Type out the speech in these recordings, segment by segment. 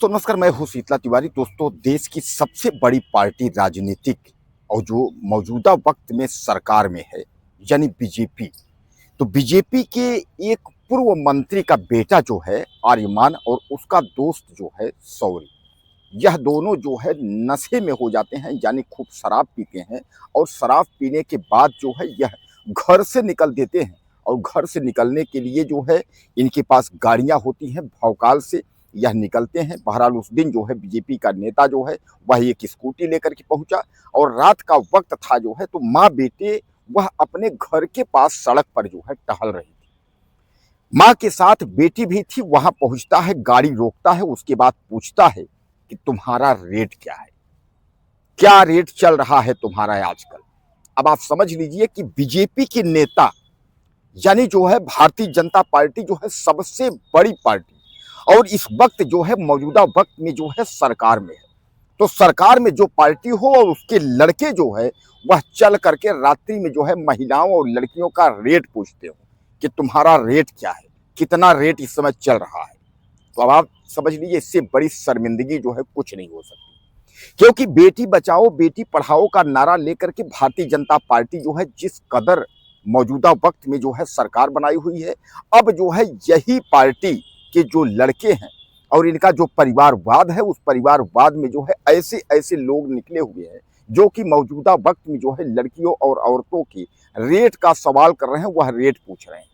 तो नमस्कार, मैं हूँ शीतला तिवारी। दोस्तों, देश की सबसे बड़ी पार्टी राजनीतिक और जो मौजूदा वक्त में सरकार में है, यानी बीजेपी। तो बीजेपी के एक पूर्व मंत्री का बेटा जो है आर्यमान और उसका दोस्त जो है सौरी, यह दोनों जो है नशे में हो जाते हैं, यानी खूब शराब पीते हैं। और शराब पीने के बाद जो है यह घर से निकल देते हैं। और घर से निकलने के लिए जो है इनके पास गाड़ियां होती हैं, भौकाल से यह निकलते हैं। बहरहाल उस दिन जो है बीजेपी का नेता जो है वह एक स्कूटी लेकर के पहुंचा और रात का वक्त था जो है, तो माँ बेटे वह अपने घर के पास सड़क पर जो है टहल रही थी। माँ के साथ बेटी भी थी। वहां पहुंचता है, गाड़ी रोकता है, उसके बाद पूछता है कि तुम्हारा रेट क्या है, क्या रेट चल रहा है तुम्हारा आजकल। अब आप समझ लीजिए कि बीजेपी के नेता, यानी जो है भारतीय जनता पार्टी जो है सबसे बड़ी पार्टी, और इस वक्त जो है मौजूदा वक्त में जो है सरकार में है। तो सरकार में जो पार्टी हो और उसके लड़के जो है वह चल करके रात्रि में जो है महिलाओं और लड़कियों का रेट पूछते हो कि तुम्हारा रेट क्या है, कितना रेट इस समय चल रहा है। तो अब आप समझ लीजिए, इससे बड़ी शर्मिंदगी जो है कुछ नहीं हो सकती। क्योंकि बेटी बचाओ बेटी पढ़ाओ का नारा लेकर के भारतीय जनता पार्टी जो है जिस कदर मौजूदा वक्त में जो है सरकार बनाई हुई है, अब जो है यही पार्टी के जो लड़के हैं और इनका जो परिवारवाद है, उस परिवारवाद में जो है ऐसे ऐसे लोग निकले हुए हैं जो कि मौजूदा वक्त में जो है लड़कियों और औरतों की रेट का सवाल कर रहे हैं, वह रेट पूछ रहे हैं।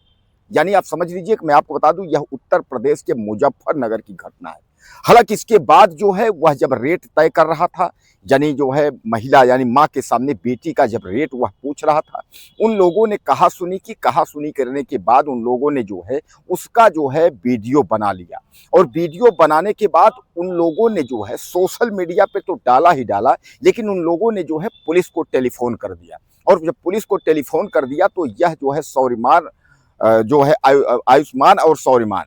यानी आप समझ लीजिए कि मैं आपको बता दूं, यह उत्तर प्रदेश के मुजफ्फरनगर की घटना है। हालांकि इसके बाद जो है वह जब रेट तय कर रहा था, यानी जो है महिला यानी माँ के सामने बेटी का जब रेट वह पूछ रहा था, उन लोगों ने कहा सुनी की। कहा सुनी करने के बाद उन लोगों ने जो है उसका जो है वीडियो बना लिया। और वीडियो बनाने के बाद उन लोगों ने जो है सोशल मीडिया पे तो डाला ही डाला, लेकिन उन लोगों ने जो है पुलिस को टेलीफोन कर दिया। और जब पुलिस को टेलीफोन कर दिया तो यह जो है सौरीमान जो है आयुष्मान और सौरीमान,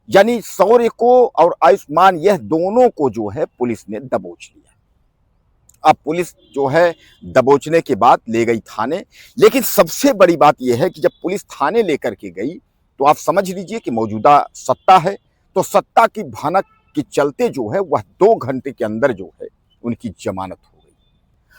यानी शौर्य को और आयुष्मान, यह दोनों को जो है पुलिस ने दबोच लिया। अब पुलिस जो है दबोचने के बाद ले गई थाने। लेकिन सबसे बड़ी बात यह है कि जब पुलिस थाने लेकर के गई तो आप समझ लीजिए कि मौजूदा सत्ता है, तो सत्ता की भनक के चलते जो है वह 2 घंटे के अंदर जो है उनकी जमानत हो गई।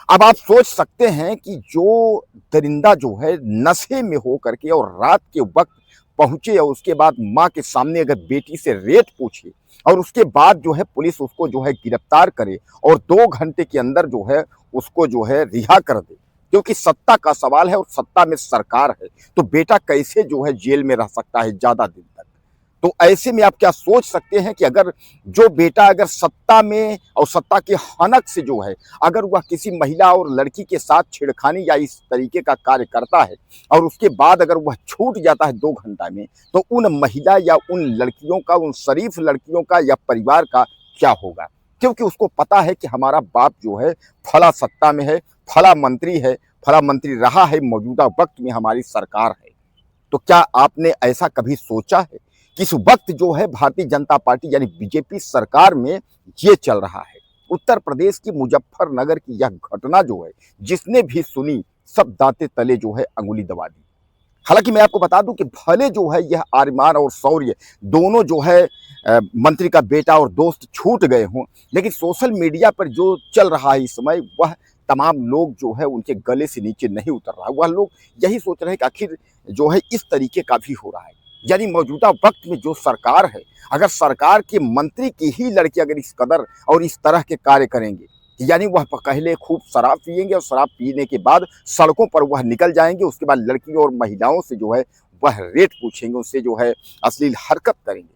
अब आप सोच सकते हैं कि जो दरिंदा जो है नशे में हो करके और रात के वक्त पहुंचे और उसके बाद माँ के सामने अगर बेटी से रेट पूछे और उसके बाद जो है पुलिस उसको जो है गिरफ्तार करे और 2 घंटे के अंदर जो है उसको जो है रिहा कर दे, क्योंकि सत्ता का सवाल है और सत्ता में सरकार है, तो बेटा कैसे जो है जेल में रह सकता है ज्यादा दिन तक। तो ऐसे में आप क्या सोच सकते हैं कि अगर जो बेटा अगर सत्ता में और सत्ता के हनक से जो है अगर वह किसी महिला और लड़की के साथ छेड़खानी या इस तरीके का कार्य करता है और उसके बाद अगर वह छूट जाता है 2 घंटा में, तो उन महिला या उन लड़कियों का, उन शरीफ लड़कियों का या परिवार का क्या होगा। क्योंकि उसको पता है कि हमारा बाप जो है फला सत्ता में है, फला मंत्री है, फला मंत्री रहा है, मौजूदा वक्त में हमारी सरकार है। तो क्या आपने ऐसा कभी सोचा है कि इस वक्त जो है भारतीय जनता पार्टी यानी बीजेपी सरकार में ये चल रहा है। उत्तर प्रदेश की मुजफ्फरनगर की यह घटना जो है जिसने भी सुनी सब दांते तले जो है अंगुली दबा दी। हालांकि मैं आपको बता दूं कि भले जो है यह आर्यमान और शौर्य दोनों जो है मंत्री का बेटा और दोस्त छूट गए हों, लेकिन सोशल मीडिया पर जो चल रहा है इस समय वह तमाम लोग जो है उनके गले से नीचे नहीं उतर रहा। वह लोग यही सोच रहे हैं कि आखिर जो है इस तरीके का भी हो रहा है। यानी मौजूदा वक्त में जो सरकार है, अगर सरकार के मंत्री की ही लड़के अगर इस कदर और इस तरह के कार्य करेंगे, यानी वह पहले खूब शराब पिएंगे और शराब पीने के बाद सड़कों पर वह निकल जाएंगे, उसके बाद लड़कियों और महिलाओं से जो है वह रेट पूछेंगे, उससे जो है अश्लील हरकत करेंगे।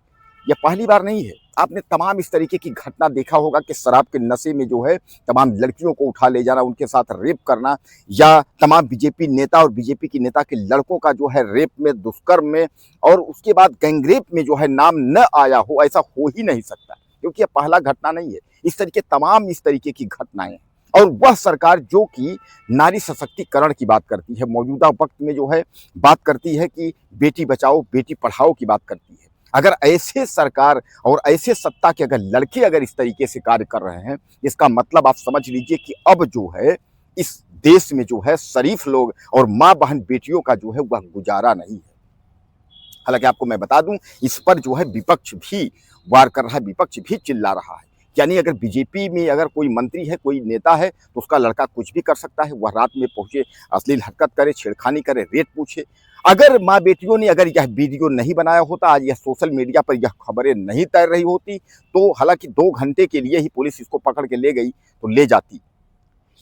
यह पहली बार नहीं है। आपने तमाम इस तरीके की घटना देखा होगा कि शराब के नशे में जो है तमाम लड़कियों को उठा ले जाना, उनके साथ रेप करना, या तमाम बीजेपी नेता और बीजेपी की नेता के लड़कों का जो है रेप में, दुष्कर्म में और उसके बाद गैंगरेप में जो है नाम न आया हो, ऐसा हो ही नहीं सकता, क्योंकि यह पहला घटना नहीं है। इस तरीके तमाम इस तरीके की घटनाएं हैं। और वह सरकार जो कि नारी सशक्तिकरण की बात करती है, मौजूदा वक्त में जो है बात करती है कि बेटी बचाओ बेटी पढ़ाओ की बात करती है। अगर ऐसे सरकार और ऐसे सत्ता के अगर लड़के अगर इस तरीके से कार्य कर रहे हैं, इसका मतलब आप समझ लीजिए कि अब जो है इस देश में जो है शरीफ लोग और माँ बहन बेटियों का जो है वह गुजारा नहीं है। हालांकि आपको मैं बता दूं, इस पर जो है विपक्ष भी वार कर रहा है, विपक्ष भी चिल्ला रहा है। यानी अगर बीजेपी में अगर कोई मंत्री है, कोई नेता है, तो उसका लड़का कुछ भी कर सकता है। वह रात में पहुंचे, अश्लील हरकत करे, छेड़खानी करे, रेट पूछे। अगर माँ बेटियों ने अगर यह वीडियो नहीं बनाया होता, आज यह सोशल मीडिया पर यह खबरें नहीं तैर रही होती, तो हालांकि 2 घंटे के लिए ही पुलिस इसको पकड़ के ले गई तो ले जाती।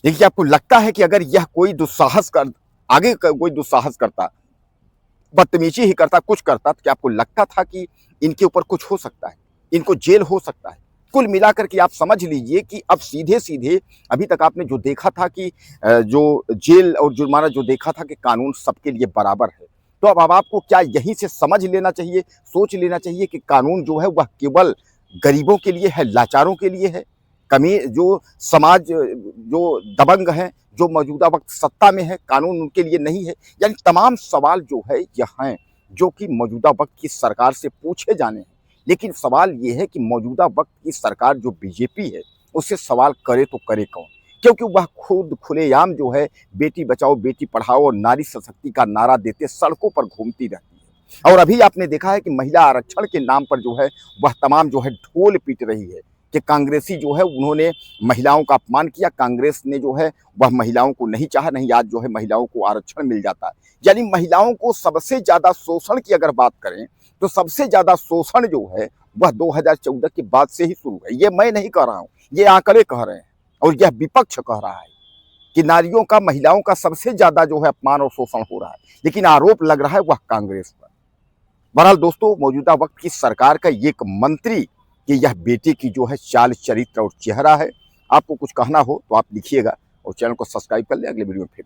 लेकिन क्या आपको लगता है कि अगर यह कोई दुस्साहस कर आगे कोई दुस्साहस करता, बदतमीजी ही करता, कुछ करता, तो क्या आपको लगता था कि इनके ऊपर कुछ हो सकता है, इनको जेल हो सकता है? कुल मिलाकर के आप समझ लीजिए कि अब सीधे-सीधे अभी तक आपने जो देखा था कि जो जेल और जुर्माना जो देखा था कि कानून सबके लिए बराबर है। तो अब आपको क्या यहीं से समझ लेना चाहिए, सोच लेना चाहिए कि कानून जो है वह केवल गरीबों के लिए है, लाचारों के लिए है? कमी जो समाज जो दबंग हैं, जो मौजूदा वक़्त सत्ता में है, कानून उनके लिए नहीं है? यानी तमाम सवाल जो है यह हैं, जो कि मौजूदा वक़्त की सरकार से पूछे जाने हैं। लेकिन सवाल ये है कि मौजूदा वक़्त की सरकार जो बीजेपी है, उससे सवाल करे तो करे कौन? क्योंकि वह खुद खुलेआम जो है बेटी बचाओ, बेटी पढ़ाओ और नारी शक्ति का नारा देते सड़कों पर घूमती रहती है। और अभी आपने देखा है कि महिला आरक्षण के नाम पर जो है वह तमाम जो है ढोल पीट रही है कि कांग्रेसी जो है उन्होंने महिलाओं का अपमान किया, कांग्रेस ने जो है वह महिलाओं को नहीं चाहा, नहीं आज जो है महिलाओं को आरक्षण मिल जाता है। यानी महिलाओं को सबसे ज़्यादा शोषण की अगर बात करें, तो सबसे ज़्यादा शोषण जो है वह 2014 के बाद से ही शुरू है। ये मैं नहीं कह रहा हूँ, ये आंकड़े कह रहे हैं और यह विपक्ष कह रहा है कि नारियों का, महिलाओं का सबसे ज़्यादा जो है अपमान और शोषण हो रहा है। लेकिन आरोप लग रहा है वह कांग्रेस पर। बहरहाल दोस्तों, मौजूदा वक्त की सरकार का एक मंत्री कि यह बेटे की जो है चाल, चरित्र और चेहरा है। आपको कुछ कहना हो तो आप लिखिएगा और चैनल को सब्सक्राइब कर लें। अगले वीडियो में फिर